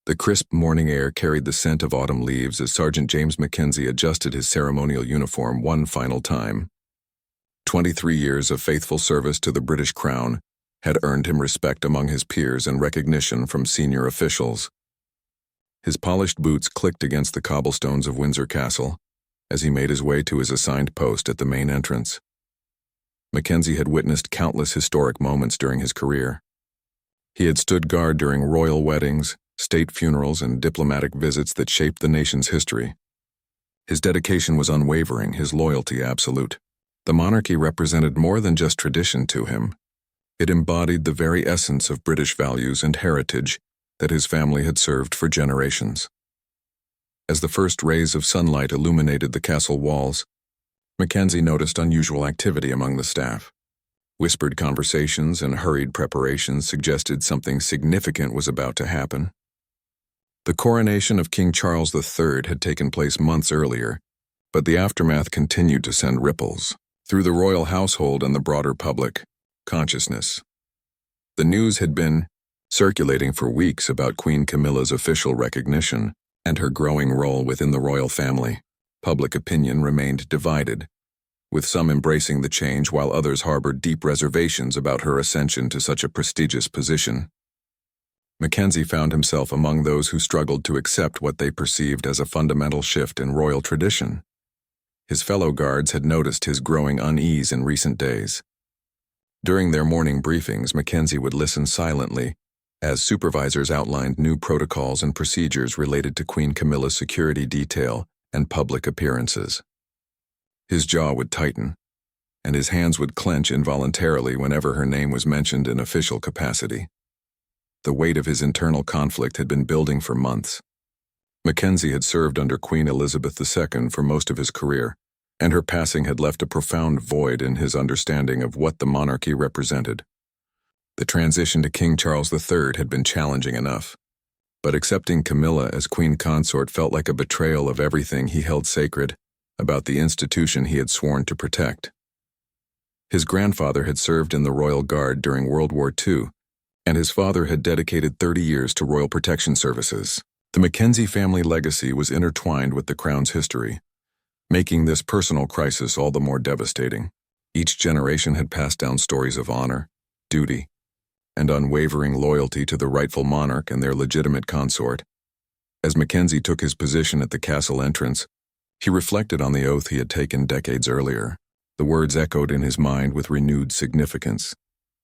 The crisp morning air carried the scent of autumn leaves as Sergeant James Mackenzie adjusted his ceremonial uniform one final time. 23 years of faithful service to the British Crown had earned him respect among his peers and recognition from senior officials. His polished boots clicked against the cobblestones of Windsor Castle as he made his way to his assigned post at the main entrance. Mackenzie had witnessed countless historic moments during his career. He had stood guard during royal weddings, state funerals, and diplomatic visits that shaped the nation's history. His dedication was unwavering, his loyalty absolute. The monarchy represented more than just tradition to him. It embodied the very essence of British values and heritage that his family had served for generations. As the first rays of sunlight illuminated the castle walls, Mackenzie noticed unusual activity among the staff. Whispered conversations and hurried preparations suggested something significant was about to happen. The coronation of King Charles III had taken place months earlier, but the aftermath continued to send ripples through the royal household and the broader public consciousness. The news had been circulating for weeks about Queen Camilla's official recognition and her growing role within the royal family. Public opinion remained divided, with some embracing the change while others harbored deep reservations about her ascension to such a prestigious position. Mackenzie found himself among those who struggled to accept what they perceived as a fundamental shift in royal tradition. His fellow guards had noticed his growing unease in recent days. During their morning briefings, Mackenzie would listen silently as supervisors outlined new protocols and procedures related to Queen Camilla's security detail and public appearances. His jaw would tighten, and his hands would clench involuntarily whenever her name was mentioned in official capacity. The weight of his internal conflict had been building for months. Mackenzie had served under Queen Elizabeth II for most of his career, and her passing had left a profound void in his understanding of what the monarchy represented. The transition to King Charles III had been challenging enough, but accepting Camilla as queen consort felt like a betrayal of everything he held sacred about the institution he had sworn to protect. His grandfather had served in the Royal Guard during World War II, and his father had dedicated 30 years to Royal Protection Services. The Mackenzie family legacy was intertwined with the Crown's history, making this personal crisis all the more devastating. Each generation had passed down stories of honor, duty, and unwavering loyalty to the rightful monarch and their legitimate consort. As Mackenzie took his position at the castle entrance, he reflected on the oath he had taken decades earlier. The words echoed in his mind with renewed significance: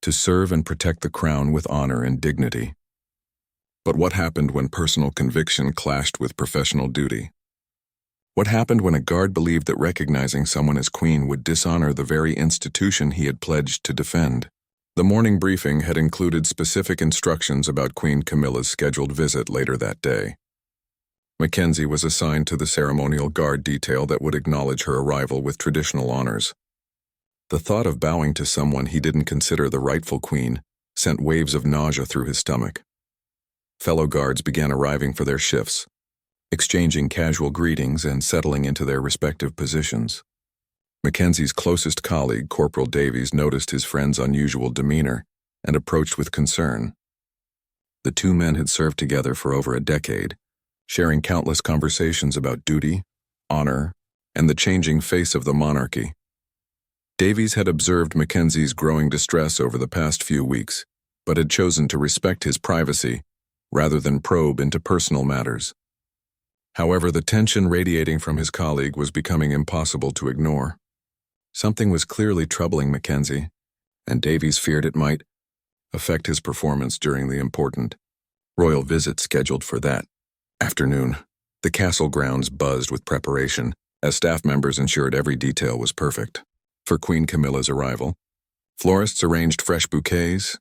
to serve and protect the crown with honor and dignity. But what happened when personal conviction clashed with professional duty? What happened when a guard believed that recognizing someone as queen would dishonor the very institution he had pledged to defend? The morning briefing had included specific instructions about Queen Camilla's scheduled visit later that day. Mackenzie was assigned to the ceremonial guard detail that would acknowledge her arrival with traditional honors. The thought of bowing to someone he didn't consider the rightful queen sent waves of nausea through his stomach. Fellow guards began arriving for their shifts, exchanging casual greetings and settling into their respective positions. Mackenzie's closest colleague, Corporal Davies, noticed his friend's unusual demeanor and approached with concern. The two men had served together for over a decade, sharing countless conversations about duty, honor, and the changing face of the monarchy. Davies had observed Mackenzie's growing distress over the past few weeks, but had chosen to respect his privacy rather than probe into personal matters. However, the tension radiating from his colleague was becoming impossible to ignore. Something was clearly troubling Mackenzie, and Davies feared it might affect his performance during the important royal visit scheduled for that afternoon. The castle grounds buzzed with preparation as staff members ensured every detail was perfect. For Queen Camilla's arrival, florists arranged fresh bouquets,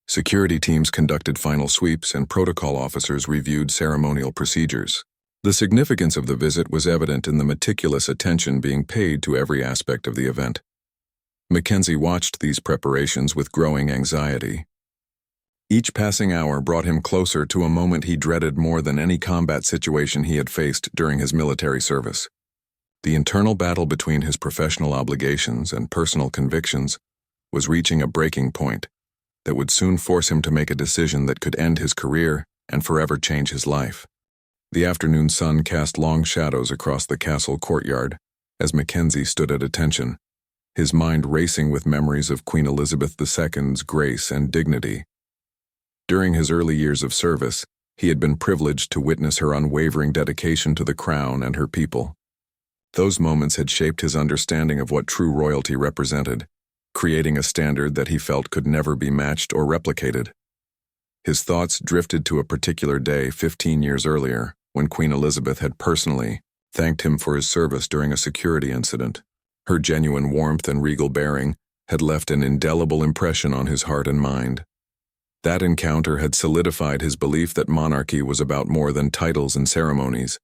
security teams conducted final sweeps, and protocol officers reviewed ceremonial procedures. The significance of the visit was evident in the meticulous attention being paid to every aspect of the event. Mackenzie watched these preparations with growing anxiety. Each passing hour brought him closer to a moment he dreaded more than any combat situation he had faced during his military service. The internal battle between his professional obligations and personal convictions was reaching a breaking point that would soon force him to make a decision that could end his career and forever change his life. The afternoon sun cast long shadows across the castle courtyard as Mackenzie stood at attention, his mind racing with memories of Queen Elizabeth II's grace and dignity. During his early years of service, he had been privileged to witness her unwavering dedication to the crown and her people. Those moments had shaped his understanding of what true royalty represented, creating a standard that he felt could never be matched or replicated. His thoughts drifted to a particular day 15 years earlier, when Queen Elizabeth had personally thanked him for his service during a security incident. Her genuine warmth and regal bearing had left an indelible impression on his heart and mind. That encounter had solidified his belief that monarchy was about more than titles and ceremonies.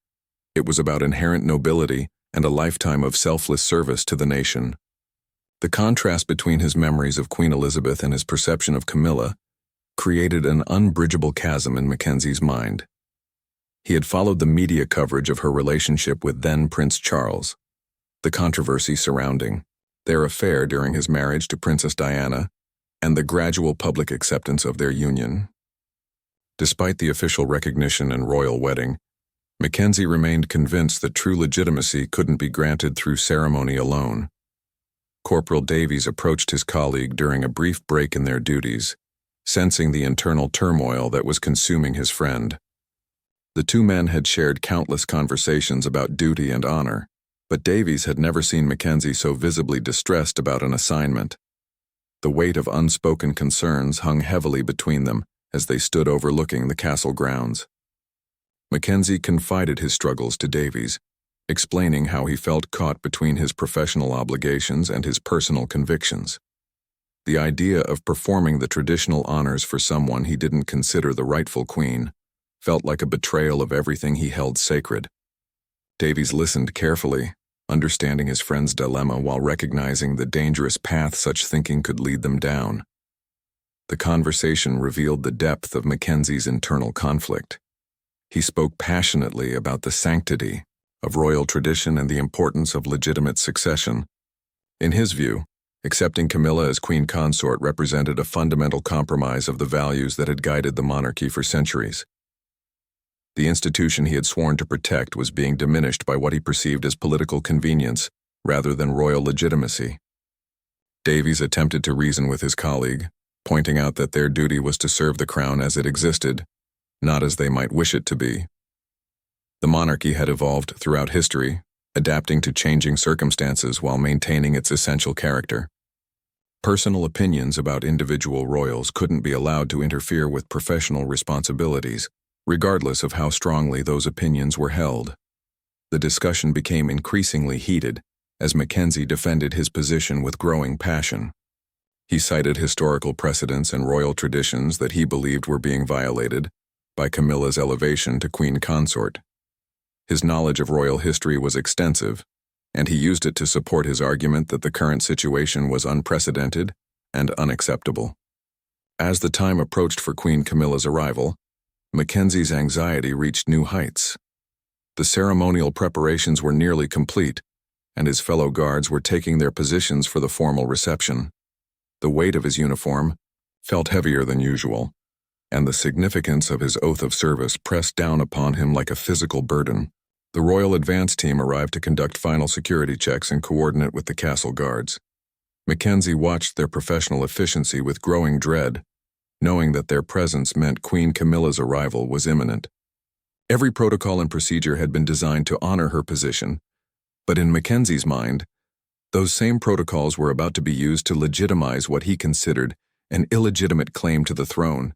It was about inherent nobility and a lifetime of selfless service to the nation. The contrast between his memories of Queen Elizabeth and his perception of Camilla created an unbridgeable chasm in Mackenzie's mind. He had followed the media coverage of her relationship with then Prince Charles, the controversy surrounding their affair during his marriage to Princess Diana, and the gradual public acceptance of their union. Despite the official recognition and royal wedding, Mackenzie remained convinced that true legitimacy couldn't be granted through ceremony alone. Corporal Davies approached his colleague during a brief break in their duties, sensing the internal turmoil that was consuming his friend. The two men had shared countless conversations about duty and honor, but Davies had never seen Mackenzie so visibly distressed about an assignment. The weight of unspoken concerns hung heavily between them as they stood overlooking the castle grounds. Mackenzie confided his struggles to Davies, explaining how he felt caught between his professional obligations and his personal convictions. The idea of performing the traditional honors for someone he didn't consider the rightful queen felt like a betrayal of everything he held sacred. Davies listened carefully, understanding his friend's dilemma while recognizing the dangerous path such thinking could lead them down. The conversation revealed the depth of Mackenzie's internal conflict. He spoke passionately about the sanctity of royal tradition and the importance of legitimate succession. In his view, accepting Camilla as queen consort represented a fundamental compromise of the values that had guided the monarchy for centuries. The institution he had sworn to protect was being diminished by what he perceived as political convenience rather than royal legitimacy. Davies attempted to reason with his colleague, pointing out that their duty was to serve the crown as it existed, not as they might wish it to be. The monarchy had evolved throughout history, adapting to changing circumstances while maintaining its essential character. Personal opinions about individual royals couldn't be allowed to interfere with professional responsibilities, regardless of how strongly those opinions were held. The discussion became increasingly heated as Mackenzie defended his position with growing passion. He cited historical precedents and royal traditions that he believed were being violated by Camilla's elevation to queen consort. His knowledge of royal history was extensive, and he used it to support his argument that the current situation was unprecedented and unacceptable. As the time approached for Queen Camilla's arrival, Mackenzie's anxiety reached new heights. The ceremonial preparations were nearly complete, and his fellow guards were taking their positions for the formal reception. The weight of his uniform felt heavier than usual, and the significance of his oath of service pressed down upon him like a physical burden. The royal advance team arrived to conduct final security checks and coordinate with the castle guards. Mackenzie watched their professional efficiency with growing dread, knowing that their presence meant Queen Camilla's arrival was imminent. Every protocol and procedure had been designed to honor her position, but in Mackenzie's mind, those same protocols were about to be used to legitimize what he considered an illegitimate claim to the throne.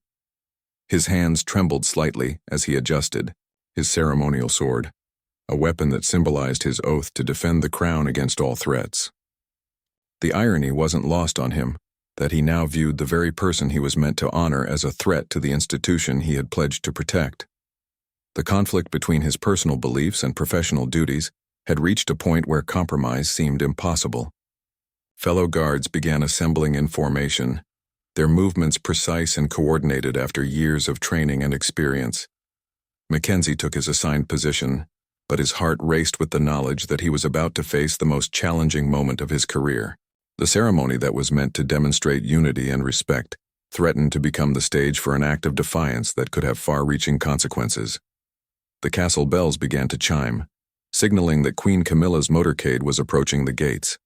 His hands trembled slightly as he adjusted his ceremonial sword, a weapon that symbolized his oath to defend the crown against all threats. The irony wasn't lost on him that he now viewed the very person he was meant to honor as a threat to the institution he had pledged to protect. The conflict between his personal beliefs and professional duties had reached a point where compromise seemed impossible. Fellow guards began assembling in formation, their movements precise and coordinated after years of training and experience. Mackenzie took his assigned position, but his heart raced with the knowledge that he was about to face the most challenging moment of his career. The ceremony that was meant to demonstrate unity and respect threatened to become the stage for an act of defiance that could have far-reaching consequences. The castle bells began to chime, signaling that Queen Camilla's motorcade was approaching the gates.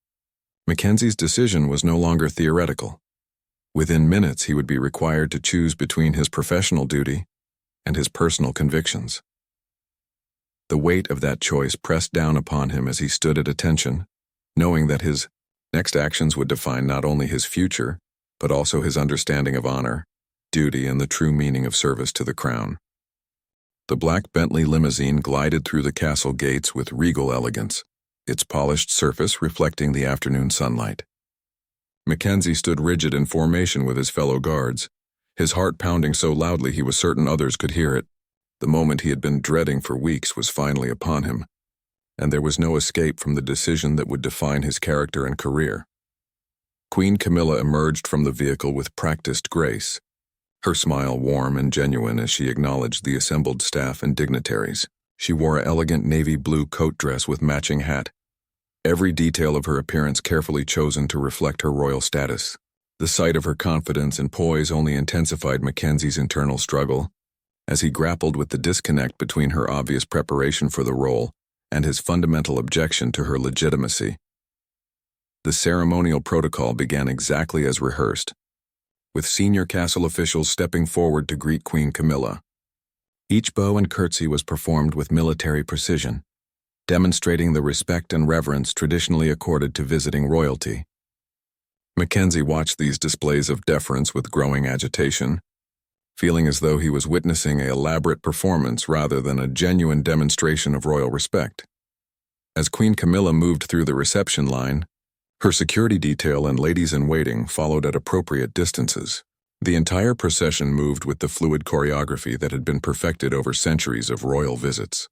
Mackenzie's decision was no longer theoretical. Within minutes, he would be required to choose between his professional duty and his personal convictions. The weight of that choice pressed down upon him as he stood at attention, knowing that his next actions would define not only his future, but also his understanding of honor, duty, and the true meaning of service to the crown. The black Bentley limousine glided through the castle gates with regal elegance, its polished surface reflecting the afternoon sunlight. Mackenzie stood rigid in formation with his fellow guards, his heart pounding so loudly he was certain others could hear it. The moment he had been dreading for weeks was finally upon him, and there was no escape from the decision that would define his character and career. Queen Camilla emerged from the vehicle with practiced grace, her smile warm and genuine as she acknowledged the assembled staff and dignitaries. She wore an elegant navy blue coat dress with matching hat, every detail of her appearance carefully chosen to reflect her royal status. The sight of her confidence and poise only intensified Mackenzie's internal struggle, as he grappled with the disconnect between her obvious preparation for the role and his fundamental objection to her legitimacy. The ceremonial protocol began exactly as rehearsed, with senior castle officials stepping forward to greet Queen Camilla. Each bow and curtsy was performed with military precision, demonstrating the respect and reverence traditionally accorded to visiting royalty. Mackenzie watched these displays of deference with growing agitation, feeling as though he was witnessing an elaborate performance rather than a genuine demonstration of royal respect. As Queen Camilla moved through the reception line, her security detail and ladies-in-waiting followed at appropriate distances. The entire procession moved with the fluid choreography that had been perfected over centuries of royal visits.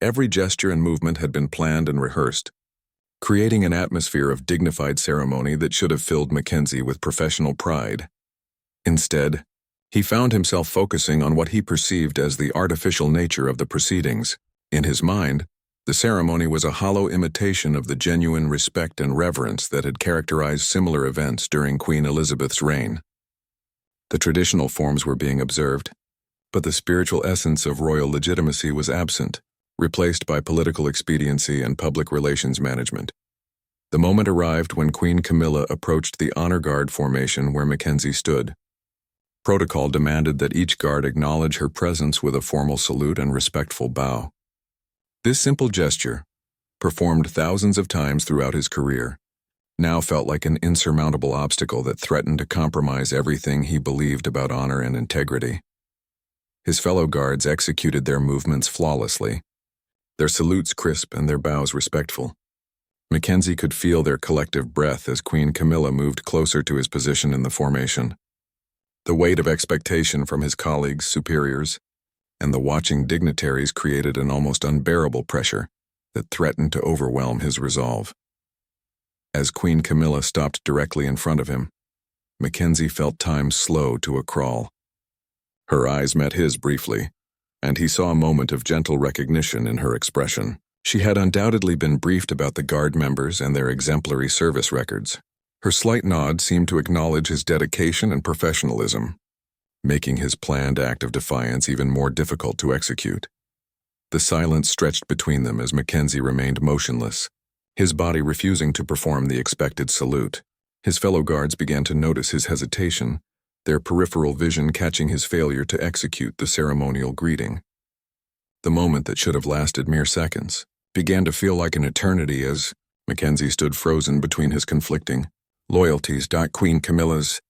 Every gesture and movement had been planned and rehearsed, creating an atmosphere of dignified ceremony that should have filled Mackenzie with professional pride. Instead, he found himself focusing on what he perceived as the artificial nature of the proceedings. In his mind, the ceremony was a hollow imitation of the genuine respect and reverence that had characterized similar events during Queen Elizabeth's reign. The traditional forms were being observed, but the spiritual essence of royal legitimacy was absent, replaced by political expediency and public relations management. The moment arrived when Queen Camilla approached the honor guard formation where Mackenzie stood. Protocol demanded that each guard acknowledge her presence with a formal salute and respectful bow. This simple gesture, performed thousands of times throughout his career, now felt like an insurmountable obstacle that threatened to compromise everything he believed about honor and integrity. His fellow guards executed their movements flawlessly, their salutes crisp and their bows respectful. Mackenzie could feel their collective breath as Queen Camilla moved closer to his position in the formation. The weight of expectation from his colleagues, superiors, and the watching dignitaries created an almost unbearable pressure that threatened to overwhelm his resolve. As Queen Camilla stopped directly in front of him, Mackenzie felt time slow to a crawl. Her eyes met his briefly, and he saw a moment of gentle recognition in her expression. She had undoubtedly been briefed about the guard members and their exemplary service records. Her slight nod seemed to acknowledge his dedication and professionalism, making his planned act of defiance even more difficult to execute. The silence stretched between them as Mackenzie remained motionless, his body refusing to perform the expected salute. His fellow guards began to notice his hesitation, their peripheral vision catching his failure to execute the ceremonial greeting. The moment that should have lasted mere seconds began to feel like an eternity as Mackenzie stood frozen between his conflicting loyalties. Queen Camilla's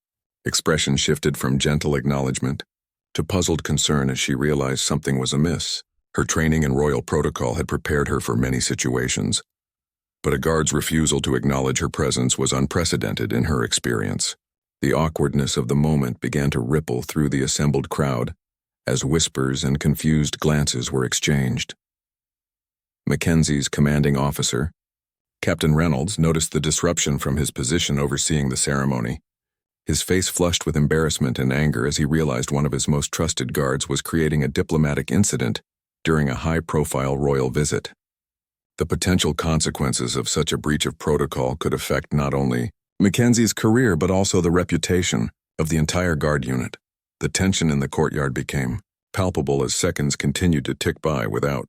expression shifted from gentle acknowledgement to puzzled concern as she realized something was amiss. Her training in royal protocol had prepared her for many situations, but a guard's refusal to acknowledge her presence was unprecedented in her experience. The awkwardness of the moment began to ripple through the assembled crowd as whispers and confused glances were exchanged. Mackenzie's commanding officer, Captain Reynolds, noticed the disruption from his position overseeing the ceremony. His face flushed with embarrassment and anger as he realized one of his most trusted guards was creating a diplomatic incident during a high-profile royal visit. The potential consequences of such a breach of protocol could affect not only Mackenzie's career but also the reputation of the entire guard unit. The tension in the courtyard became palpable as seconds continued to tick by without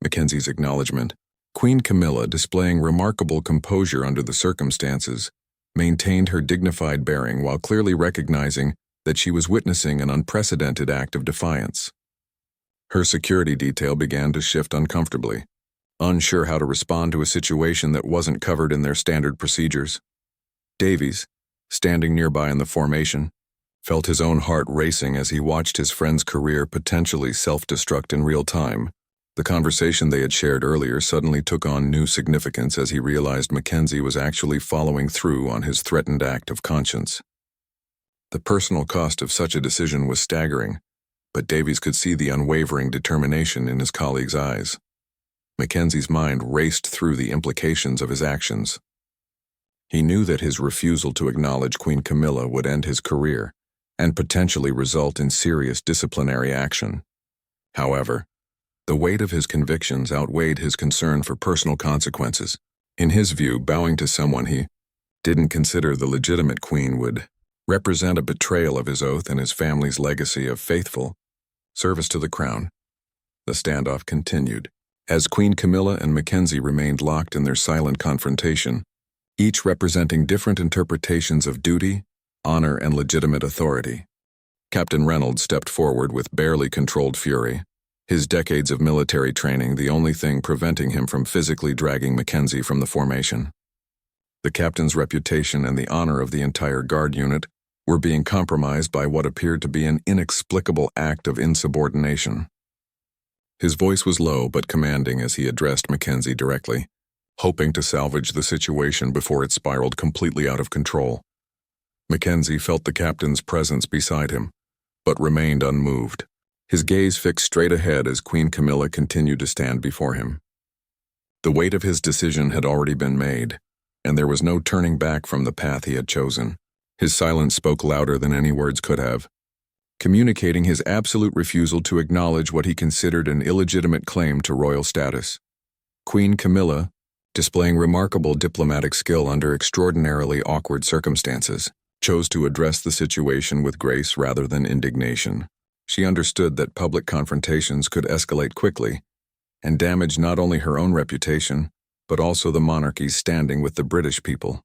Mackenzie's acknowledgement. Queen Camilla, displaying remarkable composure under the circumstances, maintained her dignified bearing while clearly recognizing that she was witnessing an unprecedented act of defiance. Her security detail began to shift uncomfortably, unsure how to respond to a situation that wasn't covered in their standard procedures. Davies, standing nearby in the formation, felt his own heart racing as he watched his friend's career potentially self-destruct in real time. The conversation they had shared earlier suddenly took on new significance as he realized Mackenzie was actually following through on his threatened act of conscience. The personal cost of such a decision was staggering, but Davies could see the unwavering determination in his colleague's eyes. Mackenzie's mind raced through the implications of his actions. He knew that his refusal to acknowledge Queen Camilla would end his career and potentially result in serious disciplinary action. However, the weight of his convictions outweighed his concern for personal consequences. In his view, bowing to someone he didn't consider the legitimate queen would represent a betrayal of his oath and his family's legacy of faithful service to the crown. The standoff continued. As Queen Camilla and Mackenzie remained locked in their silent confrontation, each representing different interpretations of duty, honor, and legitimate authority. Captain Reynolds stepped forward with barely controlled fury, his decades of military training the only thing preventing him from physically dragging Mackenzie from the formation. The captain's reputation and the honor of the entire guard unit were being compromised by what appeared to be an inexplicable act of insubordination. His voice was low but commanding as he addressed Mackenzie directly, hoping to salvage the situation before it spiraled completely out of control. Mackenzie felt the captain's presence beside him, but remained unmoved, his gaze fixed straight ahead as Queen Camilla continued to stand before him. The weight of his decision had already been made, and there was no turning back from the path he had chosen. His silence spoke louder than any words could have, communicating his absolute refusal to acknowledge what he considered an illegitimate claim to royal status. Queen Camilla, displaying remarkable diplomatic skill under extraordinarily awkward circumstances, chose to address the situation with grace rather than indignation. She understood that public confrontations could escalate quickly and damage not only her own reputation, but also the monarchy's standing with the British people.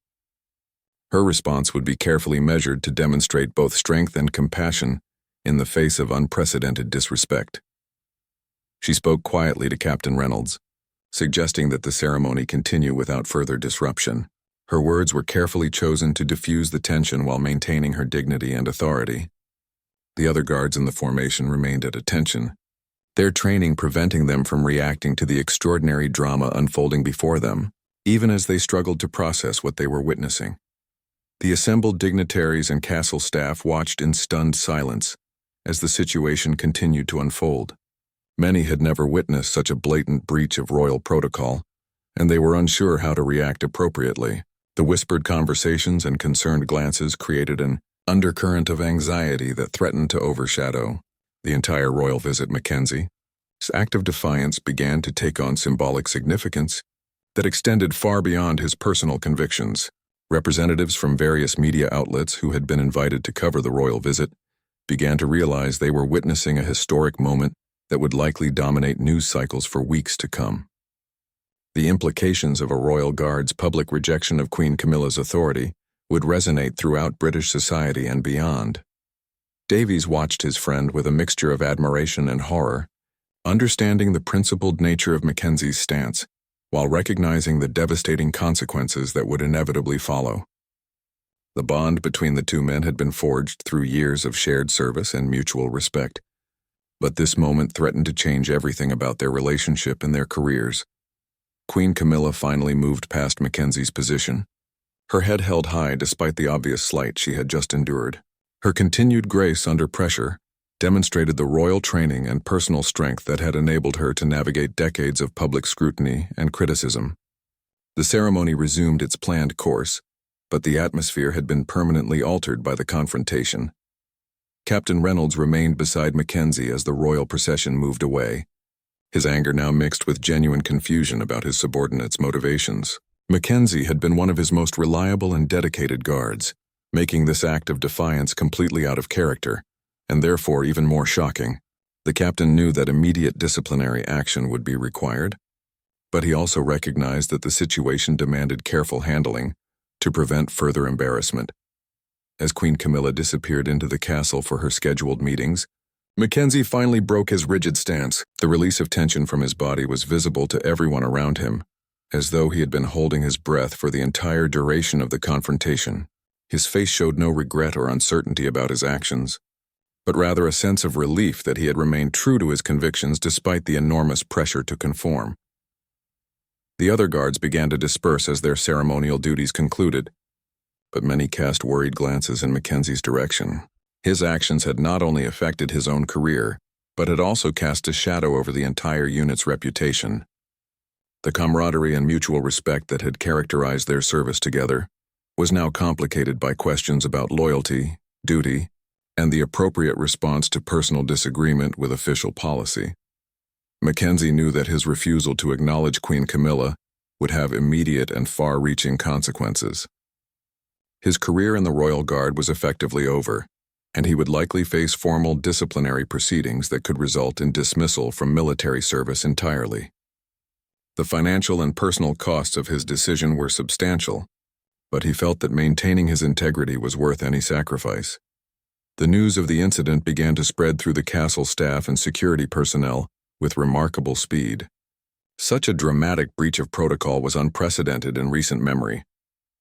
Her response would be carefully measured to demonstrate both strength and compassion in the face of unprecedented disrespect. She spoke quietly to Captain Reynolds, suggesting that the ceremony continue without further disruption. Her words were carefully chosen to diffuse the tension while maintaining her dignity and authority. The other guards in the formation remained at attention, their training preventing them from reacting to the extraordinary drama unfolding before them, even as they struggled to process what they were witnessing. The assembled dignitaries and castle staff watched in stunned silence as the situation continued to unfold. Many had never witnessed such a blatant breach of royal protocol, and they were unsure how to react appropriately. The whispered conversations and concerned glances created an undercurrent of anxiety that threatened to overshadow the entire royal visit. Mackenzie's act of defiance began to take on symbolic significance that extended far beyond his personal convictions. Representatives from various media outlets who had been invited to cover the royal visit began to realize they were witnessing a historic moment that would likely dominate news cycles for weeks to come. The implications of a royal guard's public rejection of Queen Camilla's authority would resonate throughout British society and beyond. Davies watched his friend with a mixture of admiration and horror, understanding the principled nature of Mackenzie's stance, while recognizing the devastating consequences that would inevitably follow. The bond between the two men had been forged through years of shared service and mutual respect, but this moment threatened to change everything about their relationship and their careers. Queen Camilla finally moved past Mackenzie's position, her head held high despite the obvious slight she had just endured. Her continued grace under pressure demonstrated the royal training and personal strength that had enabled her to navigate decades of public scrutiny and criticism. The ceremony resumed its planned course, but the atmosphere had been permanently altered by the confrontation. Captain Reynolds remained beside Mackenzie as the royal procession moved away, his anger now mixed with genuine confusion about his subordinates' motivations. Mackenzie had been one of his most reliable and dedicated guards, making this act of defiance completely out of character, and therefore even more shocking. The captain knew that immediate disciplinary action would be required, but he also recognized that the situation demanded careful handling to prevent further embarrassment. As Queen Camilla disappeared into the castle for her scheduled meetings, Mackenzie finally broke his rigid stance. The release of tension from his body was visible to everyone around him, as though he had been holding his breath for the entire duration of the confrontation. His face showed no regret or uncertainty about his actions, but rather a sense of relief that he had remained true to his convictions despite the enormous pressure to conform. The other guards began to disperse as their ceremonial duties concluded, but many cast worried glances in Mackenzie's direction. His actions had not only affected his own career, but had also cast a shadow over the entire unit's reputation. The camaraderie and mutual respect that had characterized their service together was now complicated by questions about loyalty, duty, and the appropriate response to personal disagreement with official policy. Mackenzie knew that his refusal to acknowledge Queen Camilla would have immediate and far-reaching consequences. His career in the Royal Guard was effectively over, and he would likely face formal disciplinary proceedings that could result in dismissal from military service entirely. The financial and personal costs of his decision were substantial, but he felt that maintaining his integrity was worth any sacrifice. The news of the incident began to spread through the castle staff and security personnel with remarkable speed. Such a dramatic breach of protocol was unprecedented in recent memory,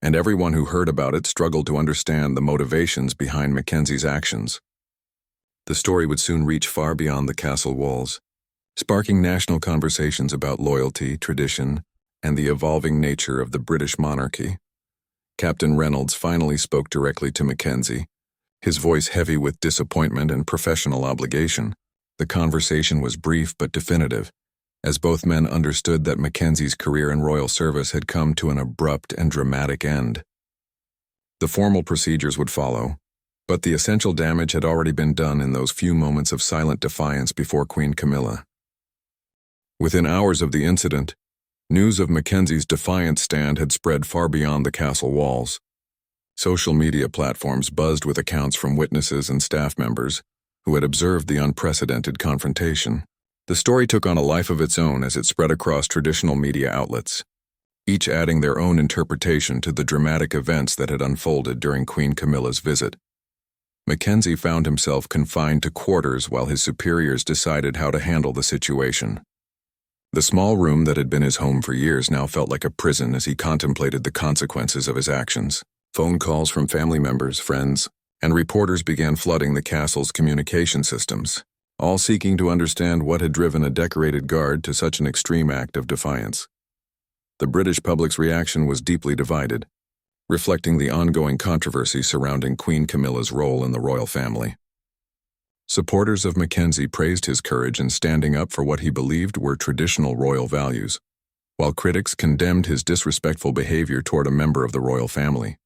and everyone who heard about it struggled to understand the motivations behind Mackenzie's actions. The story would soon reach far beyond the castle walls, sparking national conversations about loyalty, tradition, and the evolving nature of the British monarchy. Captain Reynolds finally spoke directly to Mackenzie, his voice heavy with disappointment and professional obligation. The conversation was brief but definitive, as both men understood that Mackenzie's career in royal service had come to an abrupt and dramatic end. The formal procedures would follow, but the essential damage had already been done in those few moments of silent defiance before Queen Camilla. Within hours of the incident, news of Mackenzie's defiant stand had spread far beyond the castle walls. Social media platforms buzzed with accounts from witnesses and staff members who had observed the unprecedented confrontation. The story took on a life of its own as it spread across traditional media outlets, each adding their own interpretation to the dramatic events that had unfolded during Queen Camilla's visit. Mackenzie found himself confined to quarters while his superiors decided how to handle the situation. The small room that had been his home for years now felt like a prison as he contemplated the consequences of his actions. Phone calls from family members, friends, and reporters began flooding the castle's communication systems, all seeking to understand what had driven a decorated guard to such an extreme act of defiance. The British public's reaction was deeply divided, reflecting the ongoing controversy surrounding Queen Camilla's role in the royal family. Supporters of Mackenzie praised his courage in standing up for what he believed were traditional royal values, while critics condemned his disrespectful behavior toward a member of the royal family.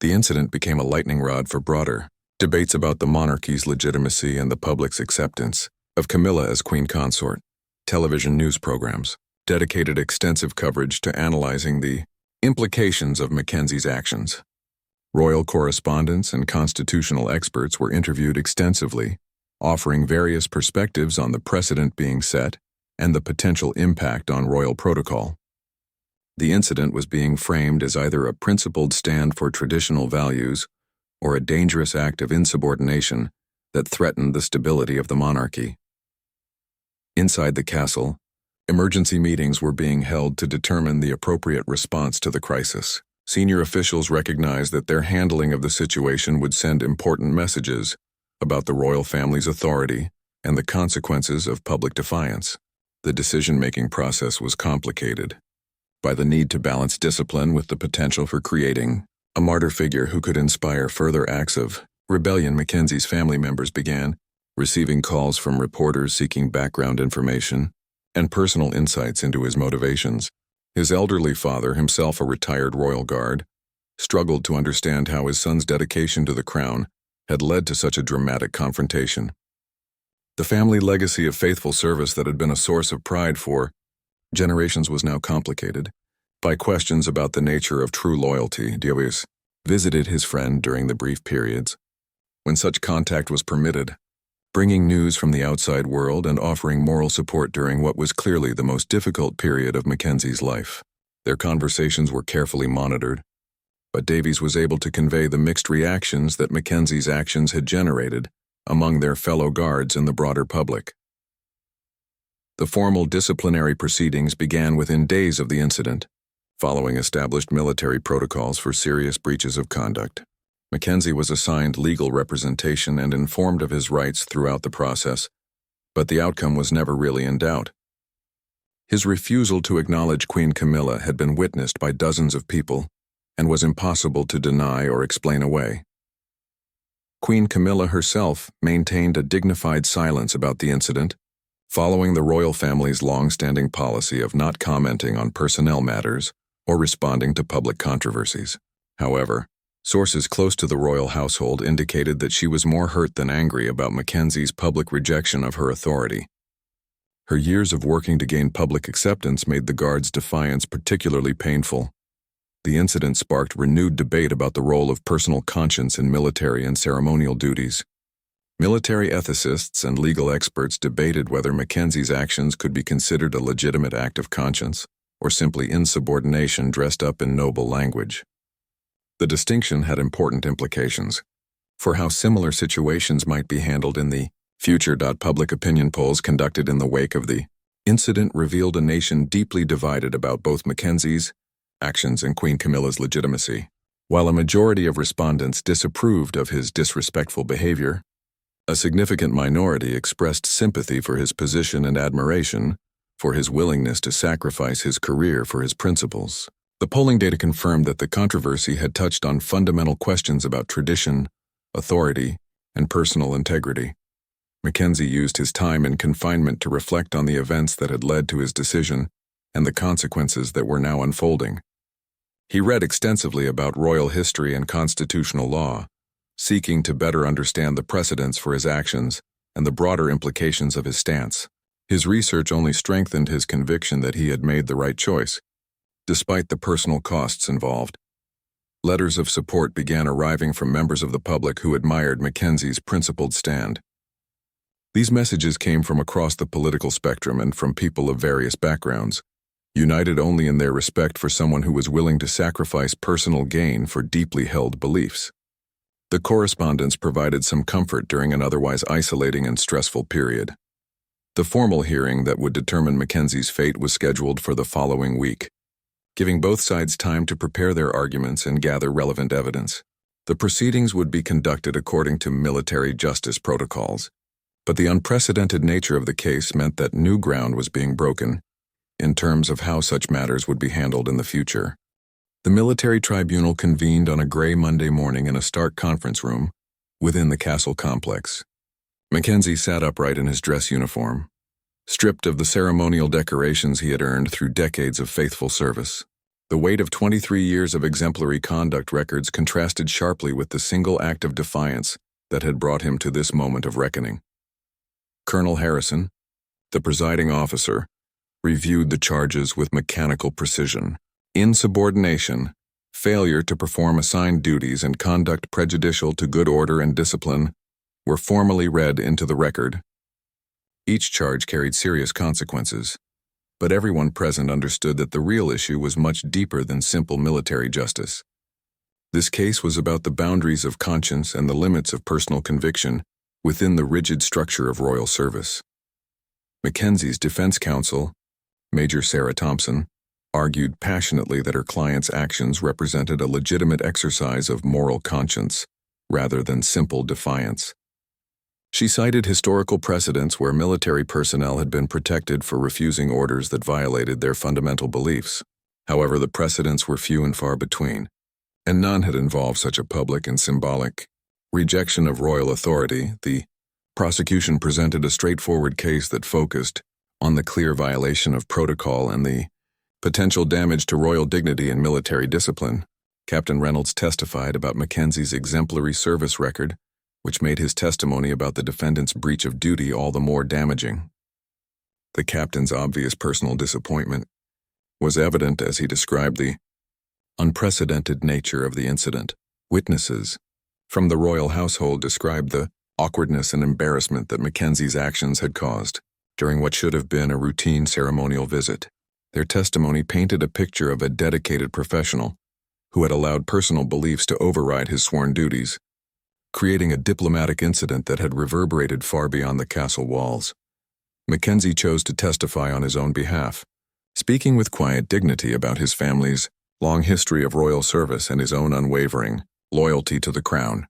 The incident became a lightning rod for broader debates about the monarchy's legitimacy and the public's acceptance of Camilla as queen consort. Television news programs dedicated extensive coverage to analyzing the implications of Mackenzie's actions. Royal correspondents and constitutional experts were interviewed extensively, offering various perspectives on the precedent being set and the potential impact on royal protocol. The incident was being framed as either a principled stand for traditional values or a dangerous act of insubordination that threatened the stability of the monarchy. Inside the castle, emergency meetings were being held to determine the appropriate response to the crisis. Senior officials recognized that their handling of the situation would send important messages about the royal family's authority and the consequences of public defiance. The decision-making process was complicated by the need to balance discipline with the potential for creating a martyr figure who could inspire further acts of rebellion. Mackenzie's family members began receiving calls from reporters seeking background information and personal insights into his motivations. His elderly father, himself a retired royal guard, struggled to understand how his son's dedication to the crown had led to such a dramatic confrontation. The family legacy of faithful service that had been a source of pride for generations was now complicated by questions about the nature of true loyalty. visited his friend during the brief periods when such contact was permitted, bringing news from the outside world and offering moral support during what was clearly the most difficult period of Mackenzie's life. Their conversations were carefully monitored, but Davies was able to convey the mixed reactions that Mackenzie's actions had generated among their fellow guards and the broader public. The formal disciplinary proceedings began within days of the incident, following established military protocols for serious breaches of conduct. Mackenzie was assigned legal representation and informed of his rights throughout the process, but the outcome was never really in doubt. His refusal to acknowledge Queen Camilla had been witnessed by dozens of people and was impossible to deny or explain away. Queen Camilla herself maintained a dignified silence about the incident, following the royal family's long-standing policy of not commenting on personnel matters or responding to public controversies. However, sources close to the royal household indicated that she was more hurt than angry about Mackenzie's public rejection of her authority. Her years of working to gain public acceptance made the guards' defiance particularly painful. The incident sparked renewed debate about the role of personal conscience in military and ceremonial duties. Military ethicists and legal experts debated whether Mackenzie's actions could be considered a legitimate act of conscience or simply insubordination dressed up in noble language. The distinction had important implications for how similar situations might be handled in the future. Public opinion polls conducted in the wake of the incident revealed a nation deeply divided about both Mackenzie's actions and Queen Camilla's legitimacy. While a majority of respondents disapproved of his disrespectful behavior, a significant minority expressed sympathy for his position and admiration for his willingness to sacrifice his career for his principles. The polling data confirmed that the controversy had touched on fundamental questions about tradition, authority, and personal integrity. Mackenzie used his time in confinement to reflect on the events that had led to his decision and the consequences that were now unfolding. He read extensively about royal history and constitutional law, seeking to better understand the precedents for his actions and the broader implications of his stance. His research only strengthened his conviction that he had made the right choice, despite the personal costs involved. Letters of support began arriving from members of the public who admired Mackenzie's principled stand. These messages came from across the political spectrum and from people of various backgrounds, united only in their respect for someone who was willing to sacrifice personal gain for deeply held beliefs. The correspondence provided some comfort during an otherwise isolating and stressful period. The formal hearing that would determine Mackenzie's fate was scheduled for the following week, giving both sides time to prepare their arguments and gather relevant evidence. The proceedings would be conducted according to military justice protocols, but the unprecedented nature of the case meant that new ground was being broken in terms of how such matters would be handled in the future. The military tribunal convened on a gray Monday morning in a stark conference room within the castle complex. Mackenzie sat upright in his dress uniform, stripped of the ceremonial decorations he had earned through decades of faithful service. The weight of 23 years of exemplary conduct records contrasted sharply with the single act of defiance that had brought him to this moment of reckoning. Colonel Harrison, the presiding officer, reviewed the charges with mechanical precision. Insubordination, failure to perform assigned duties, and conduct prejudicial to good order and discipline were formally read into the record. Each charge carried serious consequences, but everyone present understood that the real issue was much deeper than simple military justice. This case was about the boundaries of conscience and the limits of personal conviction within the rigid structure of royal service. Mackenzie's defense counsel, Major Sarah Thompson, argued passionately that her client's actions represented a legitimate exercise of moral conscience rather than simple defiance. She cited historical precedents where military personnel had been protected for refusing orders that violated their fundamental beliefs. However, the precedents were few and far between, and none had involved such a public and symbolic rejection of royal authority. The prosecution presented a straightforward case that focused on the clear violation of protocol and the potential damage to royal dignity and military discipline. Captain Reynolds testified about Mackenzie's exemplary service record, which made his testimony about the defendant's breach of duty all the more damaging. The captain's obvious personal disappointment was evident as he described the unprecedented nature of the incident. Witnesses from the royal household described the awkwardness and embarrassment that Mackenzie's actions had caused during what should have been a routine ceremonial visit. Their testimony painted a picture of a dedicated professional who had allowed personal beliefs to override his sworn duties, creating a diplomatic incident that had reverberated far beyond the castle walls. Mackenzie chose to testify on his own behalf, speaking with quiet dignity about his family's long history of royal service and his own unwavering loyalty to the crown.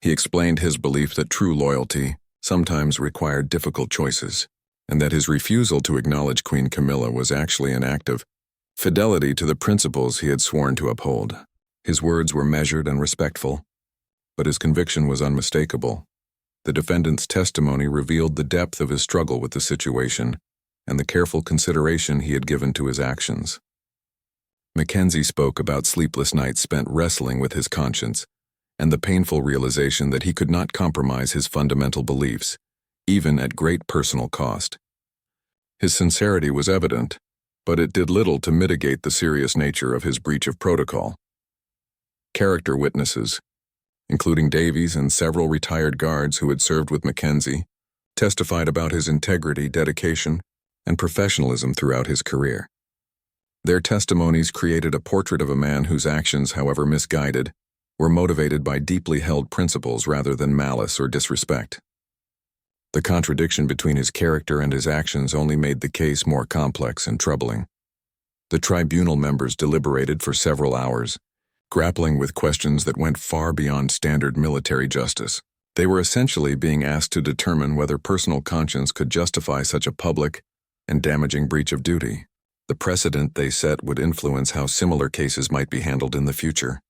He explained his belief that true loyalty sometimes required difficult choices, and that his refusal to acknowledge Queen Camilla was actually an act of fidelity to the principles he had sworn to uphold. His words were measured and respectful, but his conviction was unmistakable. The defendant's testimony revealed the depth of his struggle with the situation and the careful consideration he had given to his actions. Mackenzie spoke about sleepless nights spent wrestling with his conscience and the painful realization that he could not compromise his fundamental beliefs, even at great personal cost. His sincerity was evident, but it did little to mitigate the serious nature of his breach of protocol. Character witnesses, including Davies and several retired guards who had served with Mackenzie, testified about his integrity, dedication, and professionalism throughout his career. Their testimonies created a portrait of a man whose actions, however misguided, were motivated by deeply held principles rather than malice or disrespect. The contradiction between his character and his actions only made the case more complex and troubling. The tribunal members deliberated for several hours, grappling with questions that went far beyond standard military justice. They were essentially being asked to determine whether personal conscience could justify such a public and damaging breach of duty. The precedent they set would influence how similar cases might be handled in the future,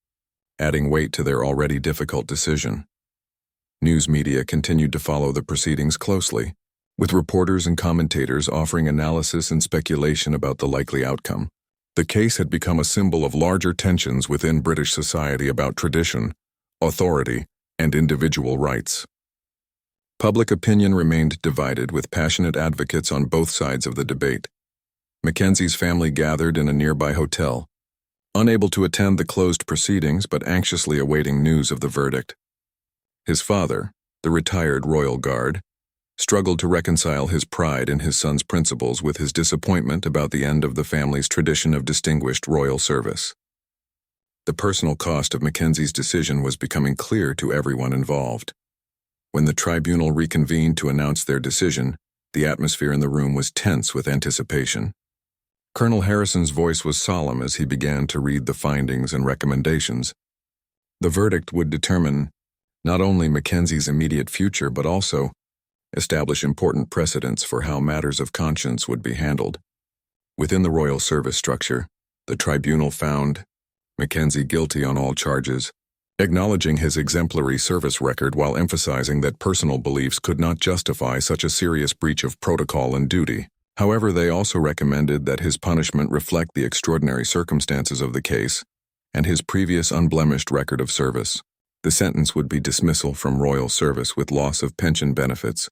adding weight to their already difficult decision. News media continued to follow the proceedings closely, with reporters and commentators offering analysis and speculation about the likely outcome. The case had become a symbol of larger tensions within British society about tradition, authority, and individual rights. Public opinion remained divided, with passionate advocates on both sides of the debate. Mackenzie's family gathered in a nearby hotel, unable to attend the closed proceedings but anxiously awaiting news of the verdict. His father, the retired royal guard, struggled to reconcile his pride in his son's principles with his disappointment about the end of the family's tradition of distinguished royal service. The personal cost of Mackenzie's decision was becoming clear to everyone involved. When the tribunal reconvened to announce their decision, the atmosphere in the room was tense with anticipation. Colonel Harrison's voice was solemn as he began to read the findings and recommendations. The verdict would determine not only Mackenzie's immediate future but also establish important precedents for how matters of conscience would be handled. Within the royal service structure, the tribunal found Mackenzie guilty on all charges, acknowledging his exemplary service record while emphasizing that personal beliefs could not justify such a serious breach of protocol and duty. However, they also recommended that his punishment reflect the extraordinary circumstances of the case and his previous unblemished record of service. The sentence would be dismissal from royal service with loss of pension benefits,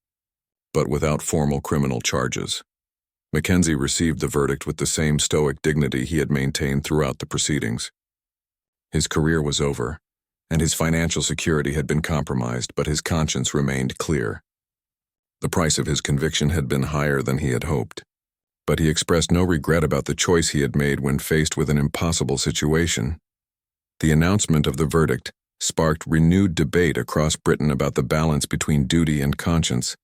but without formal criminal charges. Mackenzie received the verdict with the same stoic dignity he had maintained throughout the proceedings. His career was over, and his financial security had been compromised, but his conscience remained clear. The price of his conviction had been higher than he had hoped, but he expressed no regret about the choice he had made when faced with an impossible situation. The announcement of the verdict sparked renewed debate across Britain about the balance between duty and conscience,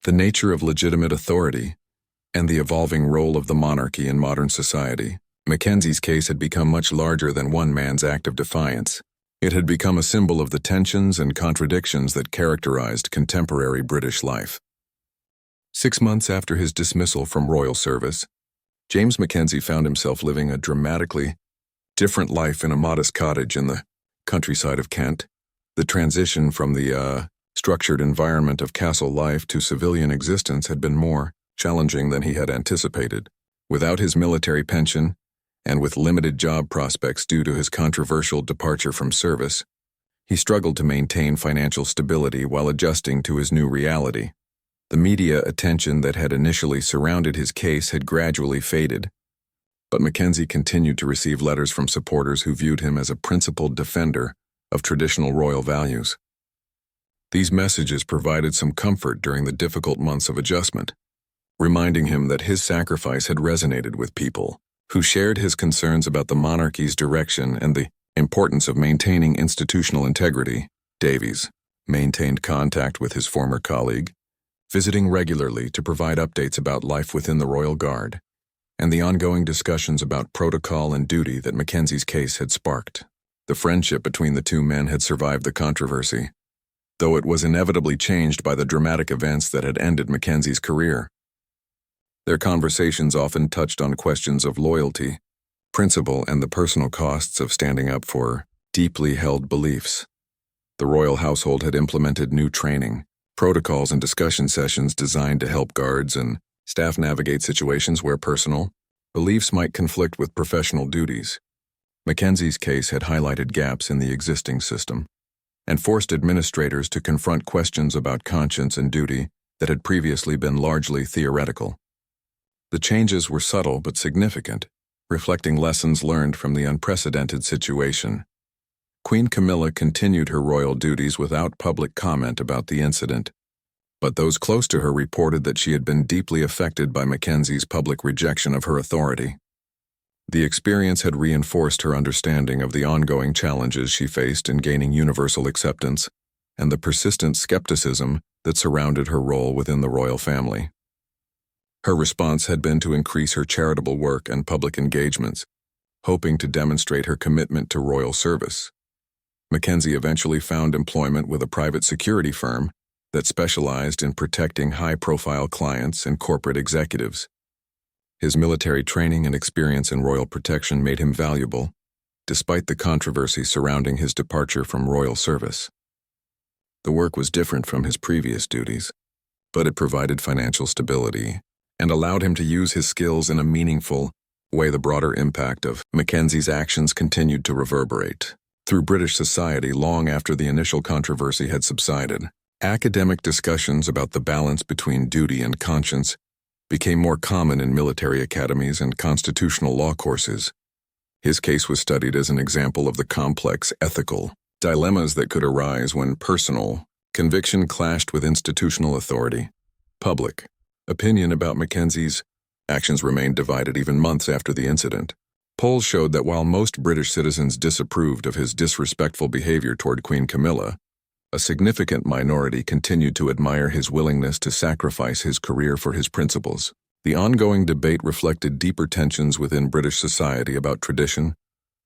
the nature of legitimate authority, and the evolving role of the monarchy in modern society. Mackenzie's case had become much larger than one man's act of defiance. It had become a symbol of the tensions and contradictions that characterized contemporary British life. 6 months after his dismissal from royal service, James Mackenzie found himself living a dramatically different life in a modest cottage in the countryside of Kent. The transition from the structured environment of castle life to civilian existence had been more challenging than he had anticipated. Without his military pension, and with limited job prospects due to his controversial departure from service, he struggled to maintain financial stability while adjusting to his new reality. The media attention that had initially surrounded his case had gradually faded, but Mackenzie continued to receive letters from supporters who viewed him as a principled defender of traditional royal values. These messages provided some comfort during the difficult months of adjustment, reminding him that his sacrifice had resonated with people who shared his concerns about the monarchy's direction and the importance of maintaining institutional integrity. Davies maintained contact with his former colleague, visiting regularly to provide updates about life within the Royal Guard and the ongoing discussions about protocol and duty that Mackenzie's case had sparked. The friendship between the two men had survived the controversy, though it was inevitably changed by the dramatic events that had ended Mackenzie's career. Their conversations often touched on questions of loyalty, principle, and the personal costs of standing up for deeply held beliefs. The royal household had implemented new training, protocols, and discussion sessions designed to help guards and staff navigate situations where personal beliefs might conflict with professional duties. Mackenzie's case had highlighted gaps in the existing system and forced administrators to confront questions about conscience and duty that had previously been largely theoretical. The changes were subtle but significant, reflecting lessons learned from the unprecedented situation. Queen Camilla continued her royal duties without public comment about the incident, but those close to her reported that she had been deeply affected by Mackenzie's public rejection of her authority. The experience had reinforced her understanding of the ongoing challenges she faced in gaining universal acceptance and the persistent skepticism that surrounded her role within the royal family. Her response had been to increase her charitable work and public engagements, hoping to demonstrate her commitment to royal service. Mackenzie eventually found employment with a private security firm that specialized in protecting high-profile clients and corporate executives. His military training and experience in royal protection made him valuable, despite the controversy surrounding his departure from royal service. The work was different from his previous duties, but it provided financial stability and allowed him to use his skills in a meaningful way. The broader impact of Mackenzie's actions continued to reverberate through British society long after the initial controversy had subsided. Academic discussions about the balance between duty and conscience became more common in military academies and constitutional law courses. His case was studied as an example of the complex ethical dilemmas that could arise when personal conviction clashed with institutional authority. Public opinion about Mackenzie's actions remained divided even months after the incident. Polls showed that while most British citizens disapproved of his disrespectful behavior toward Queen Camilla, a significant minority continued to admire his willingness to sacrifice his career for his principles. The ongoing debate reflected deeper tensions within British society about tradition,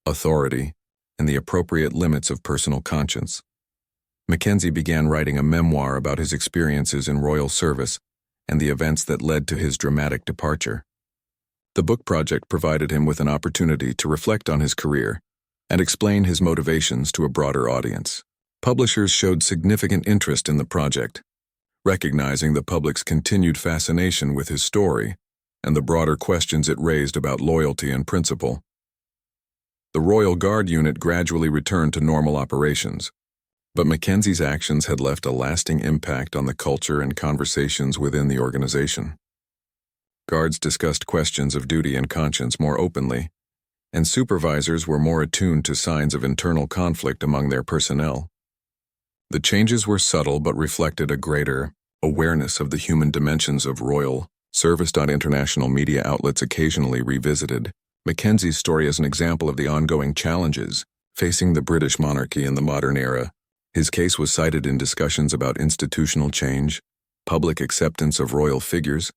authority, and the appropriate limits of personal conscience. Mackenzie began writing a memoir about his experiences in royal service and the events that led to his dramatic departure. The book project provided him with an opportunity to reflect on his career and explain his motivations to a broader audience. Publishers showed significant interest in the project, recognizing the public's continued fascination with his story and the broader questions it raised about loyalty and principle. The Royal Guard unit gradually returned to normal operations, but Mackenzie's actions had left a lasting impact on the culture and conversations within the organization. Guards discussed questions of duty and conscience more openly, and supervisors were more attuned to signs of internal conflict among their personnel. The changes were subtle but reflected a greater awareness of the human dimensions of royal service. International media outlets occasionally revisited Mackenzie's story as an example of the ongoing challenges facing the British monarchy in the modern era. His case was cited in discussions about institutional change, public acceptance of royal figures,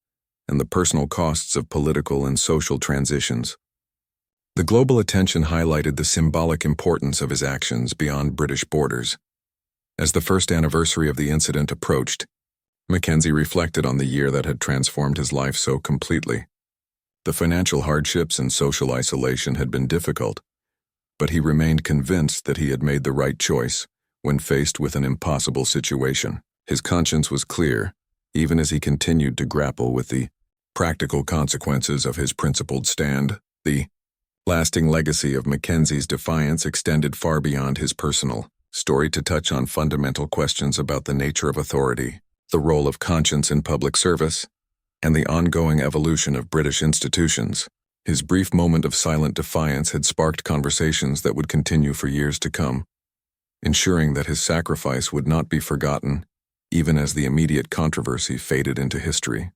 and the personal costs of political and social transitions. The global attention highlighted the symbolic importance of his actions beyond British borders. As the first anniversary of the incident approached, Mackenzie reflected on the year that had transformed his life so completely. The financial hardships and social isolation had been difficult, but he remained convinced that he had made the right choice when faced with an impossible situation. His conscience was clear, even as he continued to grapple with the practical consequences of his principled stand. The lasting legacy of Mackenzie's defiance extended far beyond his personal story to touch on fundamental questions about the nature of authority, the role of conscience in public service, and the ongoing evolution of British institutions. His brief moment of silent defiance had sparked conversations that would continue for years to come. ensuring that his sacrifice would not be forgotten, even as the immediate controversy faded into history.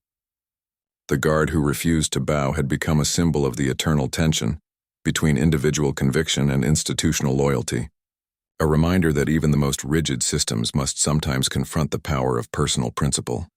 The guard who refused to bow had become a symbol of the eternal tension between individual conviction and institutional loyalty, a reminder that even the most rigid systems must sometimes confront the power of personal principle.